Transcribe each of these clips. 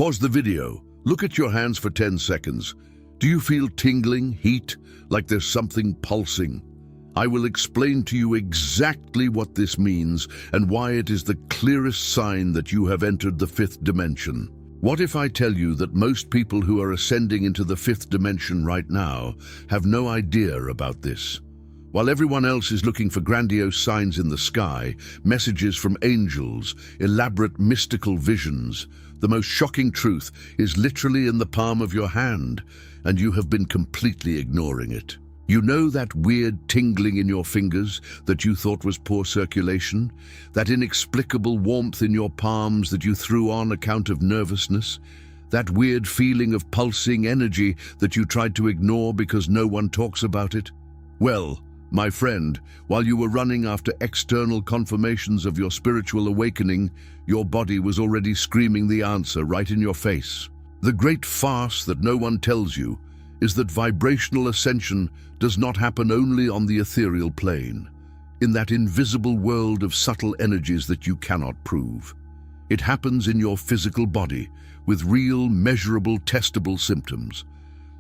Pause the video. Look at your hands for 10 seconds. Do you feel tingling, heat, like there's something pulsing? I will explain to you exactly what this means and why it is the clearest sign that you have entered the fifth dimension. What if I tell you that most people who are ascending into the fifth dimension right now have no idea about this? While everyone else is looking for grandiose signs in the sky, messages from angels, elaborate mystical visions, the most shocking truth is literally in the palm of your hand, and you have been completely ignoring it. You know that weird tingling in your fingers that you thought was poor circulation? That inexplicable warmth in your palms that you threw on account of nervousness? That weird feeling of pulsing energy that you tried to ignore because no one talks about it? Well, my friend, while you were running after external confirmations of your spiritual awakening, your body was already screaming the answer right in your face. The great farce that no one tells you is that vibrational ascension does not happen only on the ethereal plane, in that invisible world of subtle energies that you cannot prove. It happens in your physical body, with real, measurable, testable symptoms.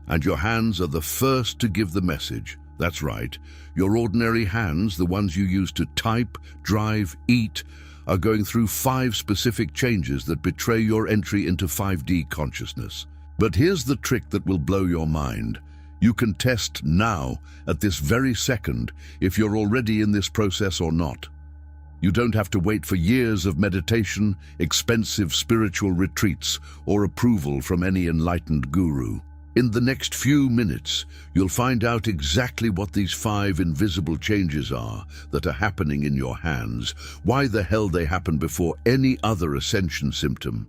And your hands are the first to give the message. That's right, your ordinary hands, the ones you use to type, drive, eat, are going through 5 specific changes that betray your entry into 5D consciousness. But here's the trick that will blow your mind. You can test now, at this very second, if you're already in this process or not. You don't have to wait for years of meditation, expensive spiritual retreats, or approval from any enlightened guru. In the next few minutes, you'll find out exactly what these 5 invisible changes are that are happening in your hands, why the hell they happen before any other ascension symptom,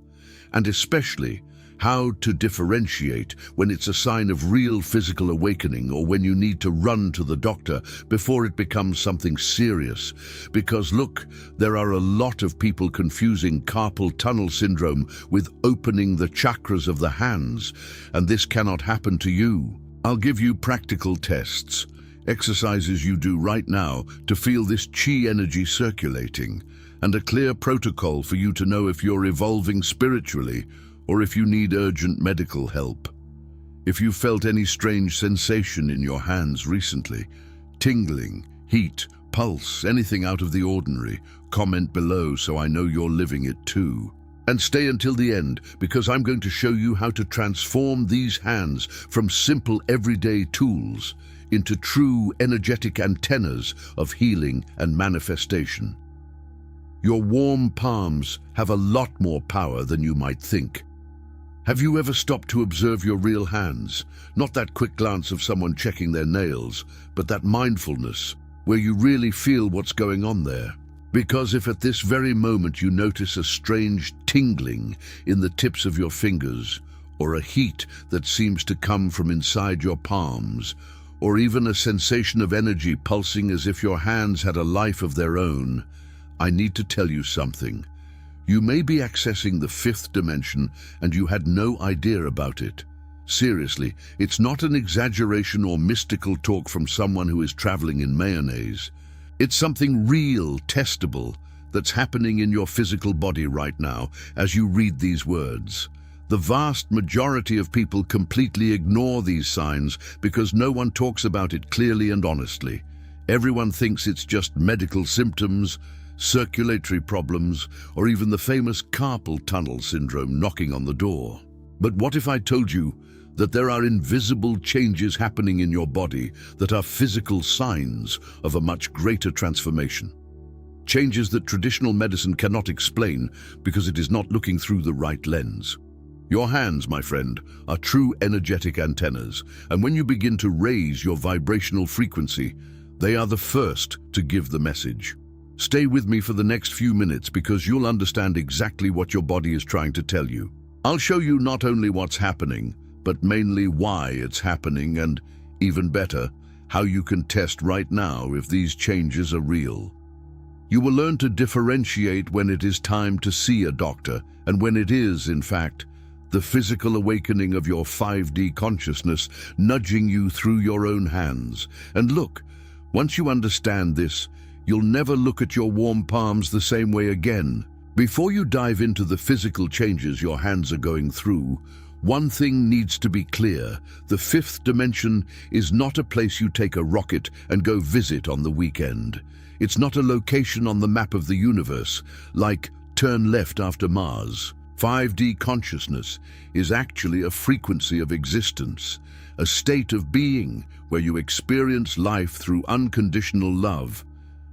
and especially how to differentiate when it's a sign of real physical awakening or when you need to run to the doctor before it becomes something serious. Because look, there are a lot of people confusing carpal tunnel syndrome with opening the chakras of the hands, and this cannot happen to you. I'll give you practical tests, exercises you do right now to feel this chi energy circulating, and a clear protocol for you to know if you're evolving spiritually or if you need urgent medical help. If you felt any strange sensation in your hands recently, tingling, heat, pulse, anything out of the ordinary, comment below so I know you're living it too. And stay until the end, because I'm going to show you how to transform these hands from simple everyday tools into true energetic antennas of healing and manifestation. Your warm palms have a lot more power than you might think. Have you ever stopped to observe your real hands? Not that quick glance of someone checking their nails, but that mindfulness, where you really feel what's going on there. Because if at this very moment you notice a strange tingling in the tips of your fingers, or a heat that seems to come from inside your palms, or even a sensation of energy pulsing as if your hands had a life of their own, I need to tell you something. You may be accessing the fifth dimension and you had no idea about it. Seriously, it's not an exaggeration or mystical talk from someone who is traveling in mayonnaise. It's something real, testable, that's happening in your physical body right now as you read these words. The vast majority of people completely ignore these signs because no one talks about it clearly and honestly. Everyone thinks it's just medical symptoms, circulatory problems, or even the famous carpal tunnel syndrome knocking on the door. But what if I told you that there are invisible changes happening in your body that are physical signs of a much greater transformation? Changes that traditional medicine cannot explain because it is not looking through the right lens. Your hands, my friend, are true energetic antennas, and when you begin to raise your vibrational frequency, they are the first to give the message. Stay with me for the next few minutes because you'll understand exactly what your body is trying to tell you. I'll show you not only what's happening, but mainly why it's happening and, even better, how you can test right now if these changes are real. You will learn to differentiate when it is time to see a doctor and when it is, in fact, the physical awakening of your 5D consciousness nudging you through your own hands. And look, once you understand this, you'll never look at your warm palms the same way again. Before you dive into the physical changes your hands are going through, one thing needs to be clear. The fifth dimension is not a place you take a rocket and go visit on the weekend. It's not a location on the map of the universe, like turn left after Mars. 5D consciousness is actually a frequency of existence, a state of being where you experience life through unconditional love,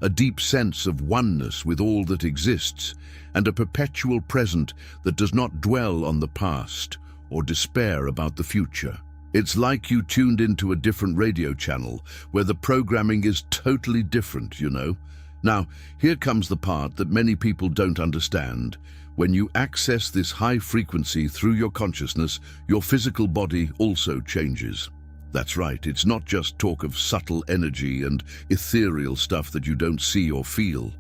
a deep sense of oneness with all that exists, and a perpetual present that does not dwell on the past or despair about the future. It's like you tuned into a different radio channel where the programming is totally different, you know. Now, here comes the part that many people don't understand. When you access this high frequency through your consciousness, your physical body also changes. That's right, it's not just talk of subtle energy and ethereal stuff that you don't see or feel.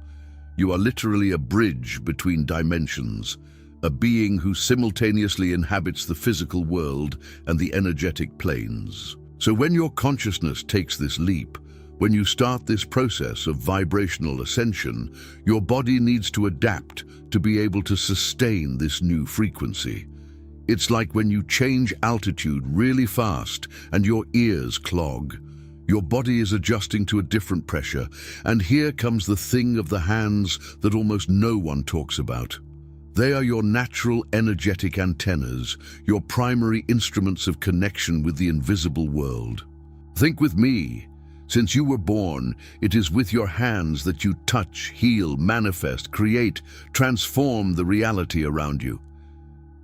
You are literally a bridge between dimensions, a being who simultaneously inhabits the physical world and the energetic planes. So when your consciousness takes this leap, when you start this process of vibrational ascension, your body needs to adapt to be able to sustain this new frequency. It's like when you change altitude really fast and your ears clog. Your body is adjusting to a different pressure, and here comes the thing of the hands that almost no one talks about. They are your natural energetic antennas, your primary instruments of connection with the invisible world. Think with me. Since you were born, it is with your hands that you touch, heal, manifest, create, transform the reality around you.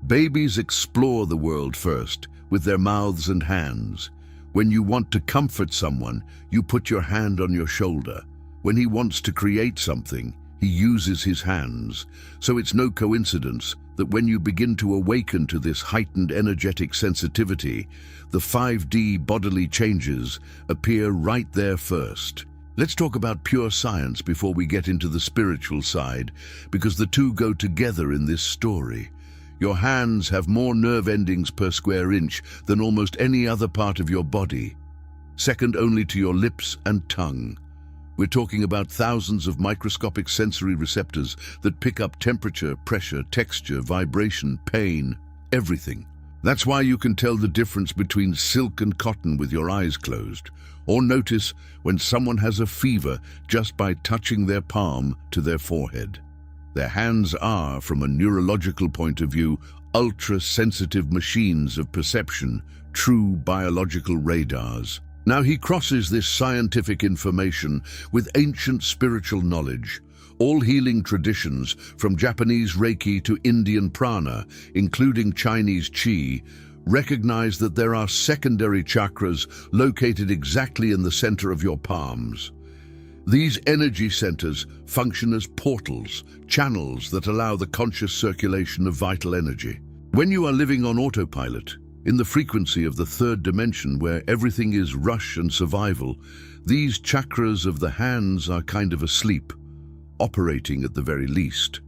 Babies explore the world first, with their mouths and hands. When you want to comfort someone, you put your hand on your shoulder. When he wants to create something, he uses his hands. So it's no coincidence that when you begin to awaken to this heightened energetic sensitivity, the 5D bodily changes appear right there first. Let's talk about pure science before we get into the spiritual side, because the two go together in this story. Your hands have more nerve endings per square inch than almost any other part of your body, second only to your lips and tongue. We're talking about thousands of microscopic sensory receptors that pick up temperature, pressure, texture, vibration, pain, everything. That's why you can tell the difference between silk and cotton with your eyes closed, or notice when someone has a fever just by touching their palm to their forehead. Their hands are, from a neurological point of view, ultra-sensitive machines of perception, true biological radars. Now he crosses this scientific information with ancient spiritual knowledge. All healing traditions, from Japanese Reiki to Indian prana, including Chinese Qi, recognize that there are secondary chakras located exactly in the center of your palms. These energy centers function as portals, channels that allow the conscious circulation of vital energy. When you are living on autopilot, in the frequency of the third dimension where everything is rush and survival, these chakras of the hands are kind of asleep, operating at the very least.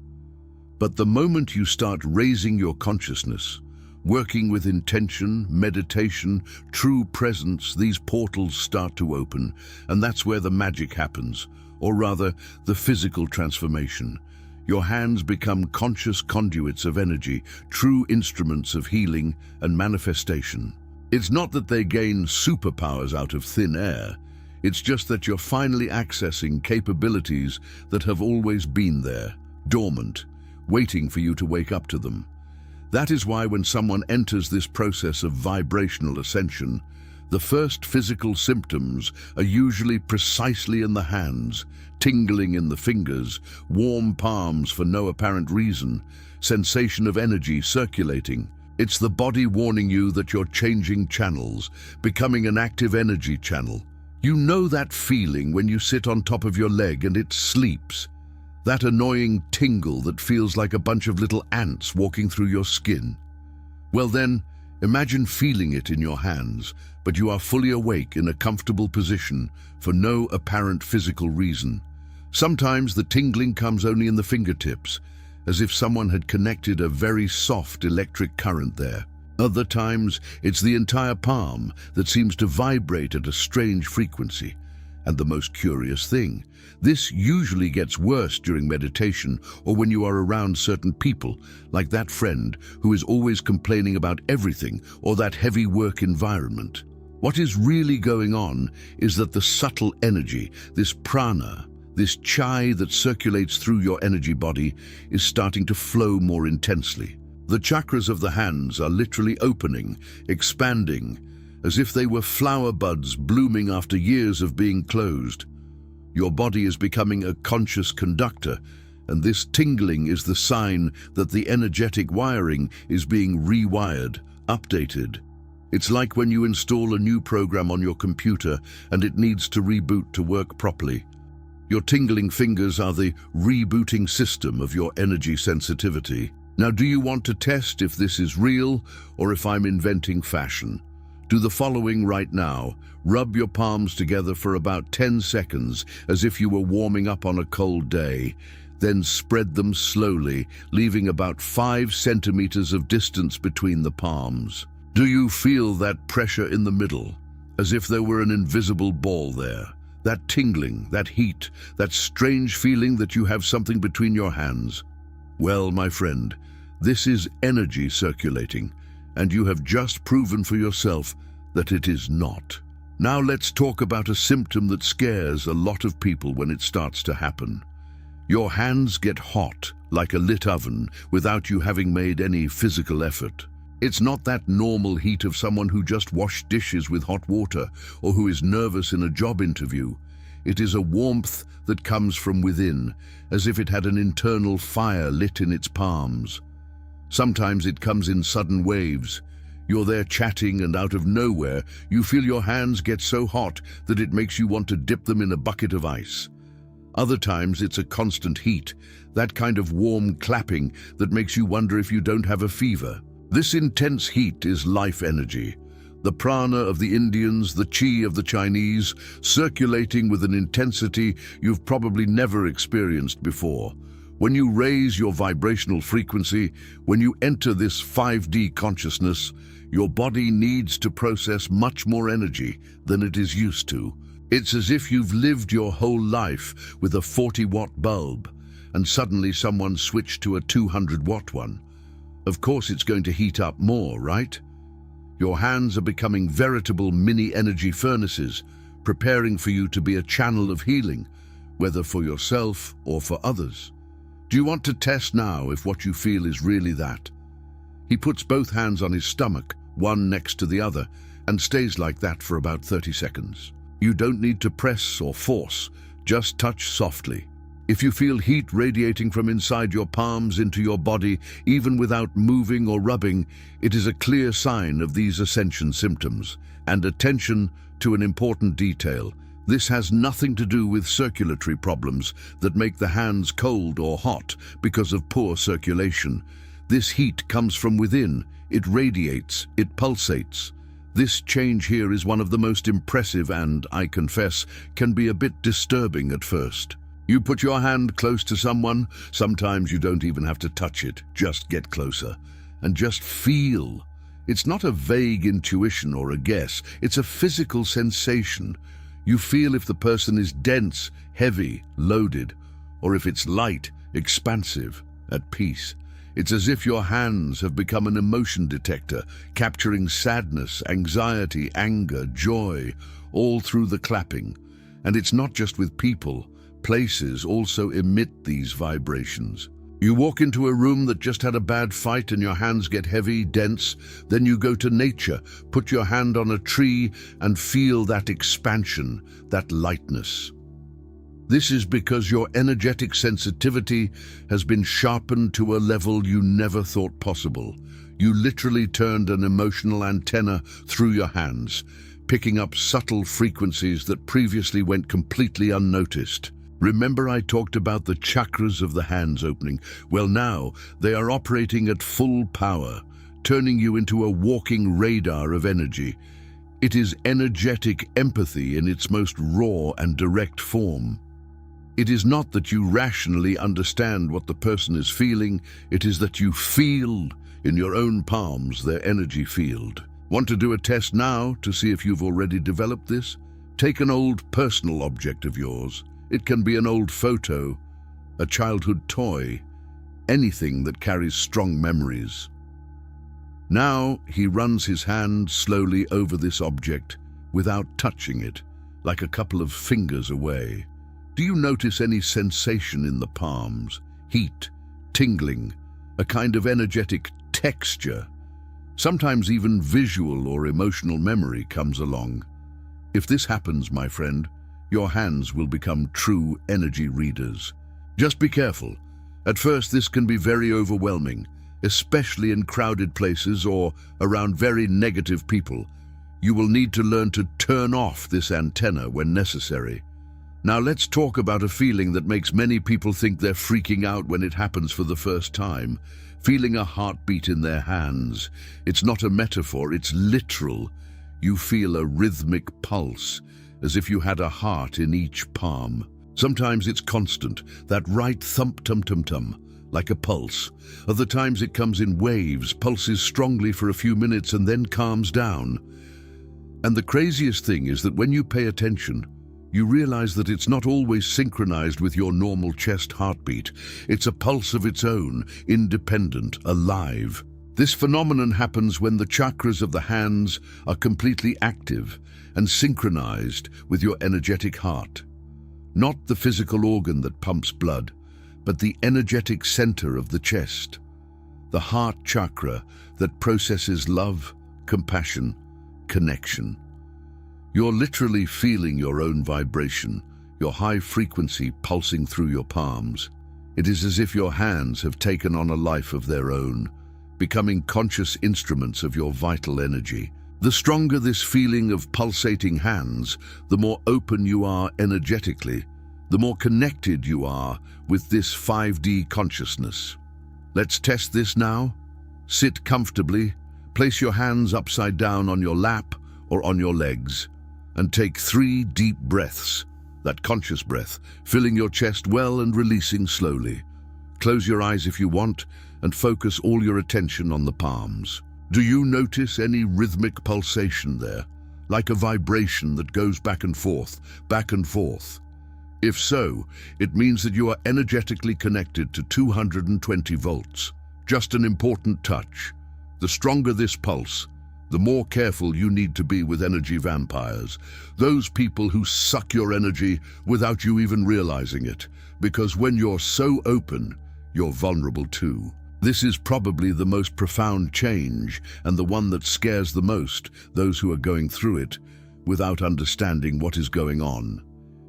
But the moment you start raising your consciousness, working with intention, meditation, true presence, these portals start to open, and that's where the magic happens, or rather, the physical transformation. Your hands become conscious conduits of energy, true instruments of healing and manifestation. It's not that they gain superpowers out of thin air. It's just that you're finally accessing capabilities that have always been there, dormant, waiting for you to wake up to them. That is why when someone enters this process of vibrational ascension, the first physical symptoms are usually precisely in the hands, tingling in the fingers, warm palms for no apparent reason, sensation of energy circulating. It's the body warning you that you're changing channels, becoming an active energy channel. You know that feeling when you sit on top of your leg and it sleeps. That annoying tingle that feels like a bunch of little ants walking through your skin. Well then, imagine feeling it in your hands, but you are fully awake in a comfortable position for no apparent physical reason. Sometimes the tingling comes only in the fingertips, as if someone had connected a very soft electric current there. Other times, it's the entire palm that seems to vibrate at a strange frequency, And the most curious thing, this usually gets worse during meditation or when you are around certain people, like that friend who is always complaining about everything or that heavy work environment. What is really going on is that the subtle energy, this prana, this chai that circulates through your energy body, is starting to flow more intensely. The chakras of the hands are literally opening, expanding, as if they were flower buds blooming after years of being closed. Your body is becoming a conscious conductor, and this tingling is the sign that the energetic wiring is being rewired, updated. It's like when you install a new program on your computer and it needs to reboot to work properly. Your tingling fingers are the rebooting system of your energy sensitivity. Now, do you want to test if this is real or if I'm inventing fashion? Do the following right now. Rub your palms together for about 10 seconds as if you were warming up on a cold day. Then spread them slowly, leaving about 5 centimeters of distance between the palms. Do you feel that pressure in the middle, as if there were an invisible ball there? That tingling, that heat, that strange feeling that you have something between your hands? Well, my friend, this is energy circulating, and you have just proven for yourself that it is not. Now let's talk about a symptom that scares a lot of people when it starts to happen. Your hands get hot, like a lit oven, without you having made any physical effort. It's not that normal heat of someone who just washed dishes with hot water or who is nervous in a job interview. It is a warmth that comes from within, as if it had an internal fire lit in its palms. Sometimes it comes in sudden waves. You're there chatting and out of nowhere, you feel your hands get so hot that it makes you want to dip them in a bucket of ice. Other times it's a constant heat, that kind of warm clapping that makes you wonder if you don't have a fever. This intense heat is life energy, the prana of the Indians, the chi of the Chinese, circulating with an intensity you've probably never experienced before. When you raise your vibrational frequency, when you enter this 5D consciousness, your body needs to process much more energy than it is used to. It's as if you've lived your whole life with a 40-watt bulb, and suddenly someone switched to a 200-watt one. Of course it's going to heat up more, right? Your hands are becoming veritable mini-energy furnaces, preparing for you to be a channel of healing, whether for yourself or for others. Do you want to test now if what you feel is really that? He puts both hands on his stomach, one next to the other, and stays like that for about 30 seconds. You don't need to press or force, just touch softly. If you feel heat radiating from inside your palms into your body, even without moving or rubbing, it is a clear sign of these ascension symptoms. And attention to an important detail. This has nothing to do with circulatory problems that make the hands cold or hot because of poor circulation. This heat comes from within. It radiates, it pulsates. This change here is one of the most impressive and, I confess, can be a bit disturbing at first. You put your hand close to someone, sometimes you don't even have to touch it, just get closer and just feel. It's not a vague intuition or a guess, it's a physical sensation. You feel if the person is dense, heavy, loaded, or if it's light, expansive, at peace. It's as if your hands have become an emotion detector, capturing sadness, anxiety, anger, joy, all through the clapping. And it's not just with people. Places also emit these vibrations. You walk into a room that just had a bad fight and your hands get heavy, dense. Then you go to nature, put your hand on a tree and feel that expansion, that lightness. This is because your energetic sensitivity has been sharpened to a level you never thought possible. You literally turned an emotional antenna through your hands, picking up subtle frequencies that previously went completely unnoticed. Remember I talked about the chakras of the hands opening? Well, now they are operating at full power, turning you into a walking radar of energy. It is energetic empathy in its most raw and direct form. It is not that you rationally understand what the person is feeling, it is that you feel in your own palms their energy field. Want to do a test now to see if you've already developed this? Take an old personal object of yours. It can be an old photo, a childhood toy, anything that carries strong memories. Now he runs his hand slowly over this object without touching it, like a couple of fingers away. Do you notice any sensation in the palms? Heat, tingling, a kind of energetic texture. Sometimes even visual or emotional memory comes along. If this happens, my friend, your hands will become true energy readers. Just be careful. At first, this can be very overwhelming, especially in crowded places or around very negative people. You will need to learn to turn off this antenna when necessary. Now let's talk about a feeling that makes many people think they're freaking out when it happens for the first time. Feeling a heartbeat in their hands. It's not a metaphor, it's literal. You feel a rhythmic pulse, as if you had a heart in each palm. Sometimes it's constant, that right thump-tum-tum-tum, like a pulse. Other times it comes in waves, pulses strongly for a few minutes and then calms down. And the craziest thing is that when you pay attention, you realize that it's not always synchronized with your normal chest heartbeat. It's a pulse of its own, independent, alive. This phenomenon happens when the chakras of the hands are completely active and synchronized with your energetic heart. Not the physical organ that pumps blood, but the energetic center of the chest. The heart chakra that processes love, compassion, connection. You're literally feeling your own vibration, your high frequency pulsing through your palms. It is as if your hands have taken on a life of their own, becoming conscious instruments of your vital energy. The stronger this feeling of pulsating hands, the more open you are energetically, the more connected you are with this 5D consciousness. Let's test this now. Sit comfortably, place your hands upside down on your lap or on your legs, and take 3 deep breaths, that conscious breath, filling your chest well and releasing slowly. Close your eyes if you want, and focus all your attention on the palms. Do you notice any rhythmic pulsation there, like a vibration that goes back and forth, back and forth? If so, it means that you are energetically connected to 220 volts. Just an important touch. The stronger this pulse, the more careful you need to be with energy vampires, those people who suck your energy without you even realizing it, because when you're so open, you're vulnerable too. This is probably the most profound change and the one that scares the most those who are going through it without understanding what is going on.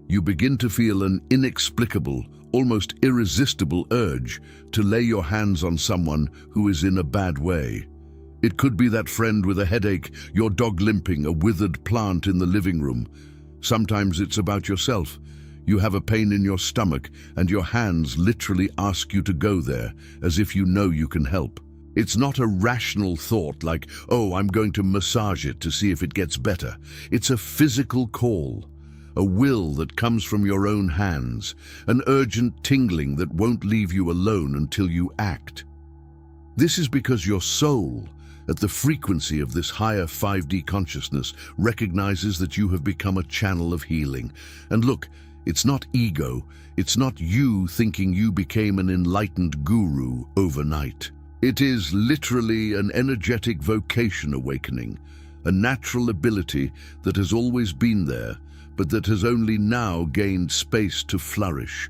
You begin to feel an inexplicable, almost irresistible urge to lay your hands on someone who is in a bad way. It could be that friend with a headache, your dog limping, a withered plant in the living room. Sometimes it's about yourself. You have a pain in your stomach and your hands literally ask you to go there, as if you know you can help. It's not a rational thought like, oh, I'm going to massage it to see if it gets better. It's a physical call, a will that comes from your own hands, an urgent tingling that won't leave you alone until you act. This is because your soul, at the frequency of this higher 5D consciousness, recognizes that you have become a channel of healing. And look, it's not ego, it's not you thinking you became an enlightened guru overnight. It is literally an energetic vocation awakening, a natural ability that has always been there, but that has only now gained space to flourish.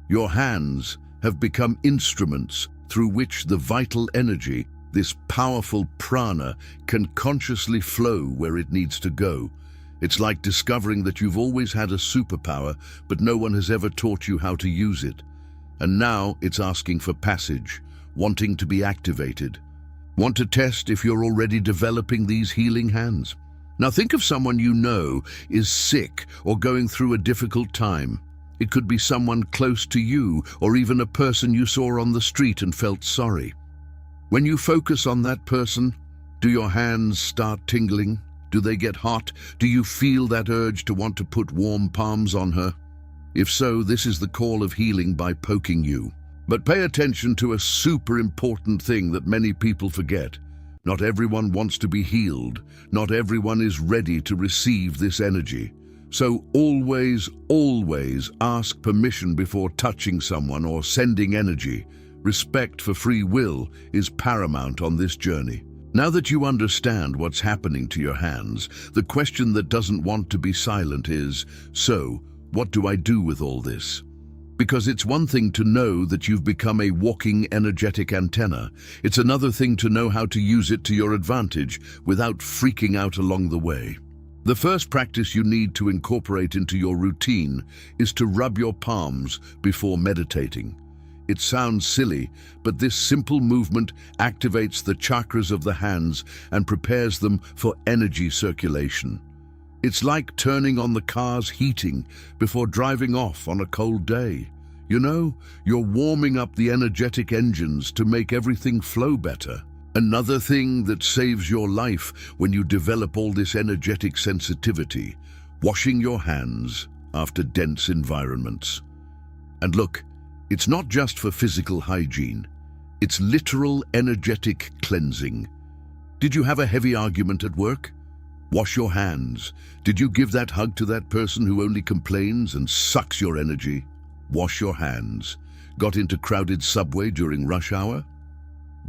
Your hands have become instruments through which the vital energy, this powerful prana, can consciously flow where it needs to go. It's like discovering that you've always had a superpower, but no one has ever taught you how to use it. And now it's asking for passage, wanting to be activated. Want to test if you're already developing these healing hands? Now think of someone you know is sick or going through a difficult time. It could be someone close to you, or even a person you saw on the street and felt sorry. When you focus on that person, do your hands start tingling? Do they get hot? Do you feel that urge to want to put warm palms on her? If so, this is the call of healing by poking you. But pay attention to a super important thing that many people forget. Not everyone wants to be healed. Not everyone is ready to receive this energy. So always ask permission before touching someone or sending energy. Respect for free will is paramount on this journey. Now that you understand what's happening to your hands, the question that doesn't want to be silent is, so, what do I do with all this? Because it's one thing to know that you've become a walking energetic antenna. It's another thing to know how to use it to your advantage without freaking out along the way. The first practice you need to incorporate into your routine is to rub your palms before meditating. It sounds silly, but this simple movement activates the chakras of the hands and prepares them for energy circulation. It's like turning on the car's heating before driving off on a cold day. You know, you're warming up the energetic engines to make everything flow better. Another thing that saves your life when you develop all this energetic sensitivity, washing your hands after dense environments. And look, it's not just for physical hygiene, it's literal energetic cleansing. Did you have a heavy argument at work? Wash your hands. Did you give that hug to that person who only complains and sucks your energy? Wash your hands. Got into crowded subway during rush hour?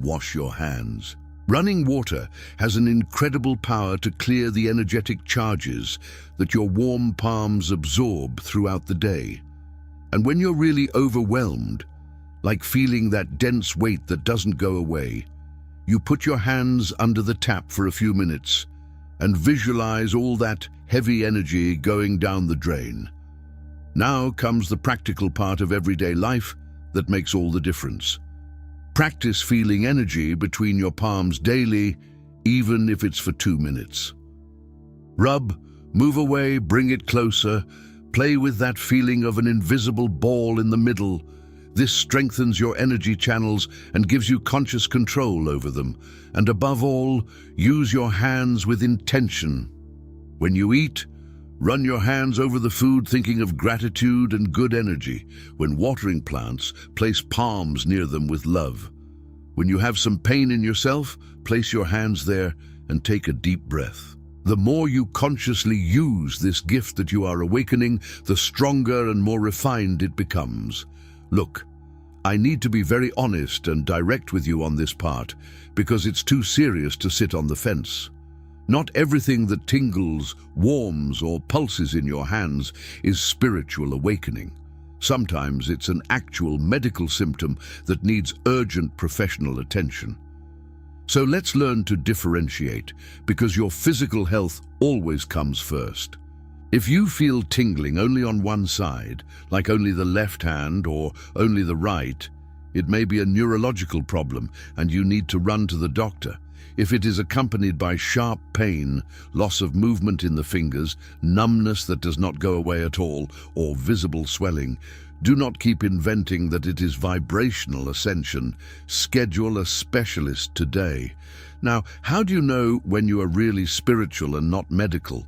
Wash your hands. Running water has an incredible power to clear the energetic charges that your warm palms absorb throughout the day. And when you're really overwhelmed, like feeling that dense weight that doesn't go away, you put your hands under the tap for a few minutes and visualize all that heavy energy going down the drain. Now comes the practical part of everyday life that makes all the difference. Practice feeling energy between your palms daily, even if it's for 2 minutes. Rub, move away, bring it closer. Play with that feeling of an invisible ball in the middle. This strengthens your energy channels and gives you conscious control over them. And above all, use your hands with intention. When you eat, run your hands over the food thinking of gratitude and good energy. When watering plants, place palms near them with love. When you have some pain in yourself, place your hands there and take a deep breath. The more you consciously use this gift that you are awakening, the stronger and more refined it becomes. Look, I need to be very honest and direct with you on this part, because it's too serious to sit on the fence. Not everything that tingles, warms, or pulses in your hands is spiritual awakening. Sometimes it's an actual medical symptom that needs urgent professional attention. So let's learn to differentiate, because your physical health always comes first. If you feel tingling only on one side, like only the left hand or only the right, it may be a neurological problem and you need to run to the doctor. If it is accompanied by sharp pain, loss of movement in the fingers, numbness that does not go away at all, or visible swelling, do not keep inventing that it is vibrational ascension. Schedule a specialist today. Now, how do you know when you are really spiritual and not medical?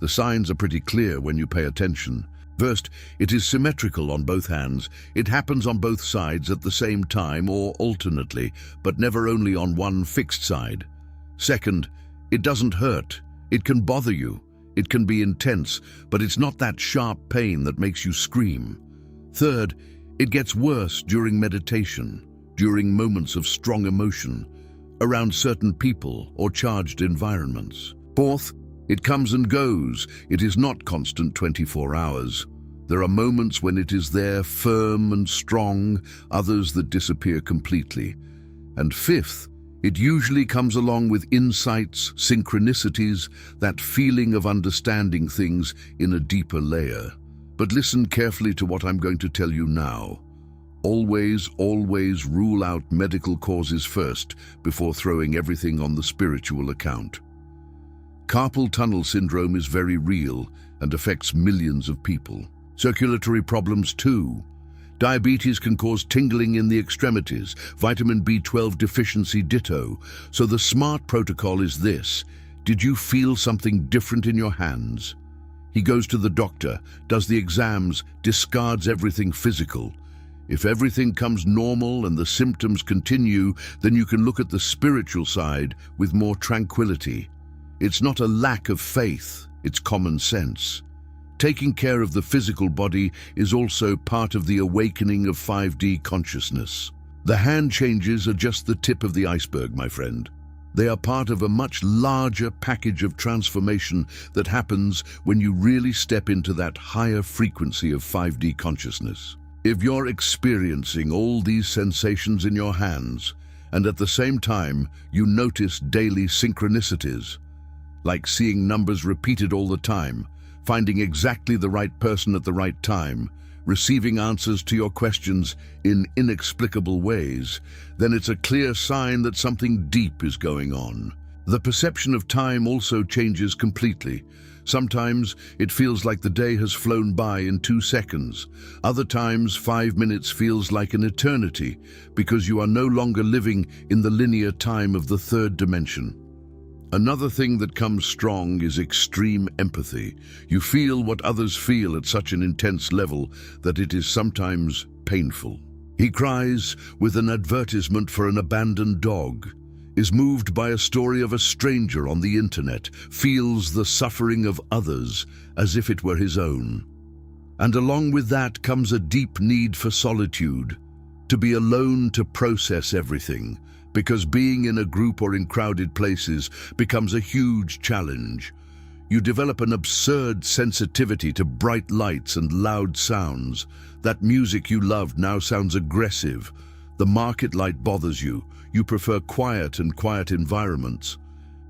The signs are pretty clear when you pay attention. First, it is symmetrical on both hands. It happens on both sides at the same time or alternately, but never only on one fixed side. Second, it doesn't hurt. It can bother you. It can be intense, but it's not that sharp pain that makes you scream. Third, it gets worse during meditation, during moments of strong emotion, around certain people or charged environments. Fourth, it comes and goes. It is not constant 24 hours. There are moments when it is there, firm and strong, others that disappear completely. And fifth, it usually comes along with insights, synchronicities, that feeling of understanding things in a deeper layer. But listen carefully to what I'm going to tell you now. Always rule out medical causes first before throwing everything on the spiritual account. Carpal tunnel syndrome is very real and affects millions of people. Circulatory problems too. Diabetes can cause tingling in the extremities, vitamin B12 deficiency ditto. So the smart protocol is this. Did you feel something different in your hands? He goes to the doctor, does the exams, discards everything physical. If everything comes normal and the symptoms continue, then you can look at the spiritual side with more tranquility. It's not a lack of faith, it's common sense. Taking care of the physical body is also part of the awakening of 5D consciousness. The hand changes are just the tip of the iceberg, my friend. They are part of a much larger package of transformation that happens when you really step into that higher frequency of 5D consciousness. If you're experiencing all these sensations in your hands, and at the same time you notice daily synchronicities, like seeing numbers repeated all the time, finding exactly the right person at the right time, receiving answers to your questions in inexplicable ways, then it's a clear sign that something deep is going on. The perception of time also changes completely. Sometimes it feels like the day has flown by in 2 seconds. Other times 5 minutes feels like an eternity because you are no longer living in the linear time of the third dimension. Another thing that comes strong is extreme empathy. You feel what others feel at such an intense level that it is sometimes painful. He cries with an advertisement for an abandoned dog, is moved by a story of a stranger on the internet, feels the suffering of others as if it were his own. And along with that comes a deep need for solitude, to be alone to process everything, because being in a group or in crowded places becomes a huge challenge. You develop an absurd sensitivity to bright lights and loud sounds. That music you loved now sounds aggressive. The market light bothers you. You prefer quiet and quiet environments.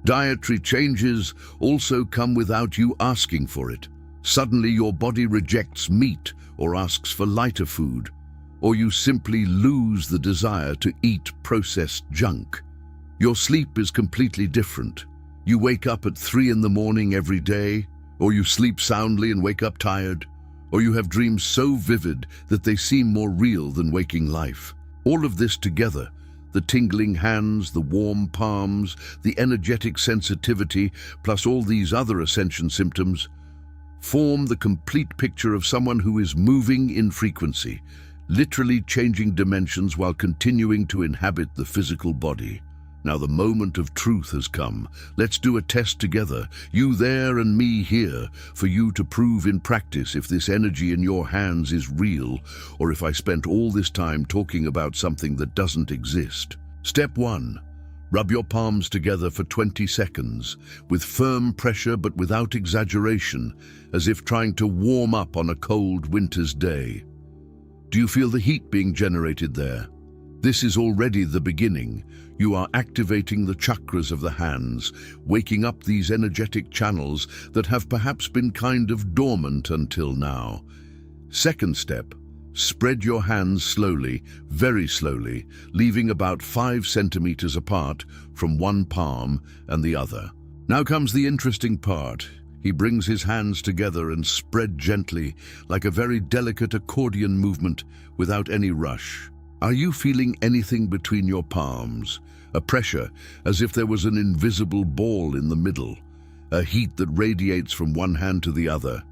Dietary changes also come without you asking for it. Suddenly your body rejects meat or asks for lighter food, or you simply lose the desire to eat processed junk. Your sleep is completely different. You wake up at 3 in the morning every day, or you sleep soundly and wake up tired, or you have dreams so vivid that they seem more real than waking life. All of this together, the tingling hands, the warm palms, the energetic sensitivity, plus all these other ascension symptoms, form the complete picture of someone who is moving in frequency, literally changing dimensions while continuing to inhabit the physical body. Now the moment of truth has come. Let's do a test together, you there and me here, for you to prove in practice if this energy in your hands is real, or if I spent all this time talking about something that doesn't exist. Step 1. Rub your palms together for 20 seconds, with firm pressure but without exaggeration, as if trying to warm up on a cold winter's day. Do you feel the heat being generated there? This is already the beginning. You are activating the chakras of the hands, waking up these energetic channels that have perhaps been kind of dormant until now. Second step, spread your hands slowly, very slowly, leaving about 5 centimeters apart from one palm and the other. Now comes the interesting part. He brings his hands together and spread gently, like a very delicate accordion movement, without any rush. Are you feeling anything between your palms? A pressure, as if there was an invisible ball in the middle. A heat that radiates from one hand to the other.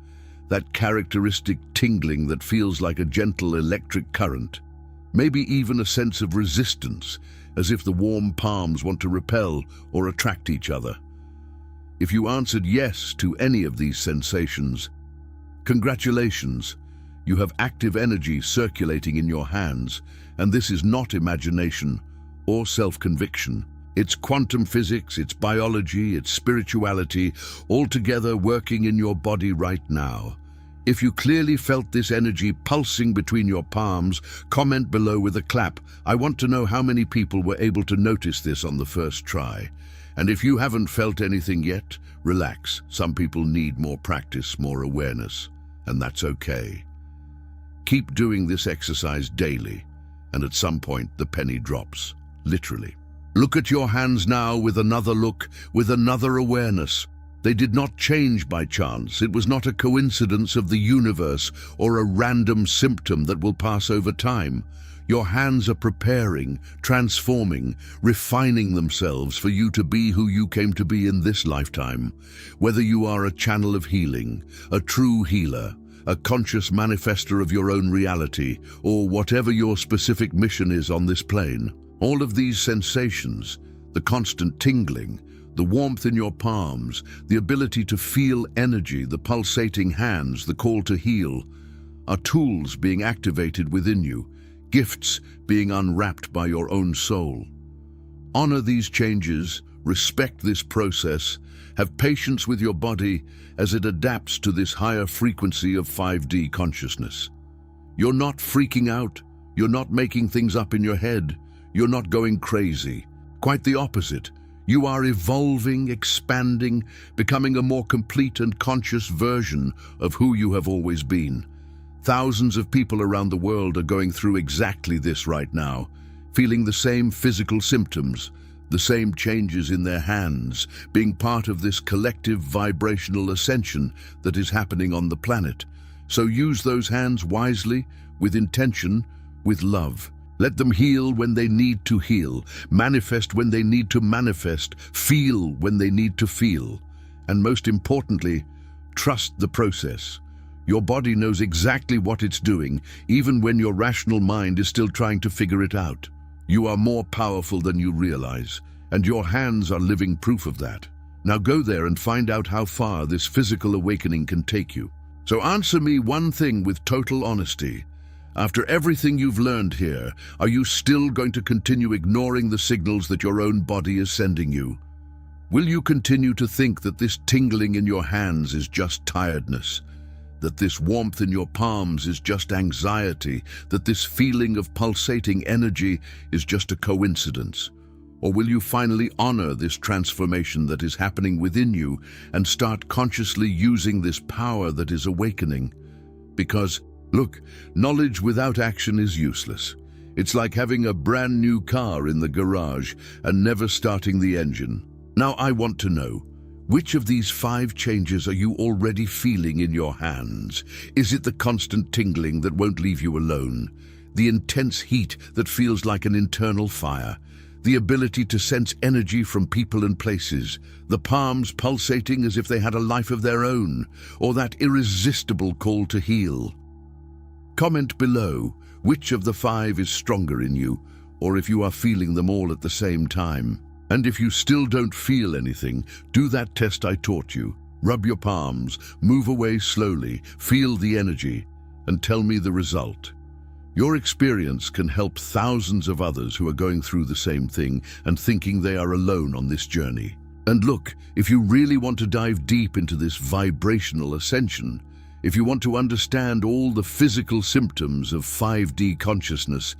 That characteristic tingling that feels like a gentle electric current. Maybe even a sense of resistance, as if the warm palms want to repel or attract each other. If you answered yes to any of these sensations, congratulations, you have active energy circulating in your hands, and this is not imagination or self-conviction. It's quantum physics, it's biology, it's spirituality, all together working in your body right now. If you clearly felt this energy pulsing between your palms, comment below with a clap. I want to know how many people were able to notice this on the first try. And if you haven't felt anything yet, relax. Some people need more practice, more awareness, and that's okay. Keep doing this exercise daily, and at some point the penny drops, literally. Look at your hands now with another look, with another awareness. They did not change by chance. It was not a coincidence of the universe or a random symptom that will pass over time. Your hands are preparing, transforming, refining themselves for you to be who you came to be in this lifetime. Whether you are a channel of healing, a true healer, a conscious manifester of your own reality, or whatever your specific mission is on this plane, all of these sensations, the constant tingling, the warmth in your palms, the ability to feel energy, the pulsating hands, the call to heal, are tools being activated within you, gifts being unwrapped by your own soul. Honor these changes, respect this process, have patience with your body as it adapts to this higher frequency of 5D consciousness. You're not freaking out, you're not making things up in your head, you're not going crazy. Quite the opposite. You are evolving, expanding, becoming a more complete and conscious version of who you have always been. Thousands of people around the world are going through exactly this right now, feeling the same physical symptoms, the same changes in their hands, being part of this collective vibrational ascension that is happening on the planet. So use those hands wisely, with intention, with love. Let them heal when they need to heal, manifest when they need to manifest, feel when they need to feel. And most importantly, trust the process. Your body knows exactly what it's doing, even when your rational mind is still trying to figure it out. You are more powerful than you realize, and your hands are living proof of that. Now go there and find out how far this physical awakening can take you. So answer me one thing with total honesty. After everything you've learned here, are you still going to continue ignoring the signals that your own body is sending you? Will you continue to think that this tingling in your hands is just tiredness? That this warmth in your palms is just anxiety? That this feeling of pulsating energy is just a coincidence? Or will you finally honor this transformation that is happening within you and start consciously using this power that is awakening? Because look, knowledge without action is useless. It's like having a brand new car in the garage and never starting the engine. Now I want to know, which of these 5 changes are you already feeling in your hands? Is it the constant tingling that won't leave you alone? The intense heat that feels like an internal fire? The ability to sense energy from people and places? The palms pulsating as if they had a life of their own? Or that irresistible call to heal? Comment below which of the 5 is stronger in you, or if you are feeling them all at the same time. And if you still don't feel anything, do that test I taught you. Rub your palms, move away slowly, feel the energy, and tell me the result. Your experience can help thousands of others who are going through the same thing and thinking they are alone on this journey. And look, if you really want to dive deep into this vibrational ascension, if you want to understand all the physical symptoms of 5D consciousness,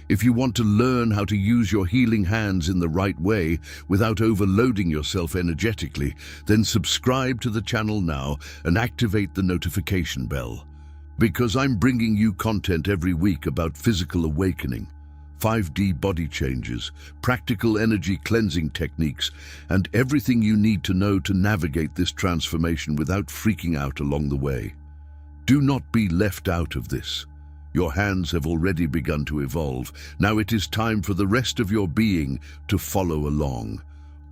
if you want to learn how to use your healing hands in the right way without overloading yourself energetically, then subscribe to the channel now and activate the notification bell. Because I'm bringing you content every week about physical awakening, 5D body changes, practical energy cleansing techniques, and everything you need to know to navigate this transformation without freaking out along the way. Do not be left out of this. Your hands have already begun to evolve. Now it is time for the rest of your being to follow along.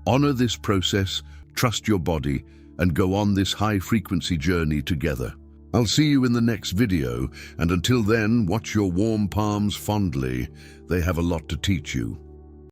Honor this process, trust your body, and go on this high-frequency journey together. I'll see you in the next video, and until then, watch your warm palms fondly. They have a lot to teach you.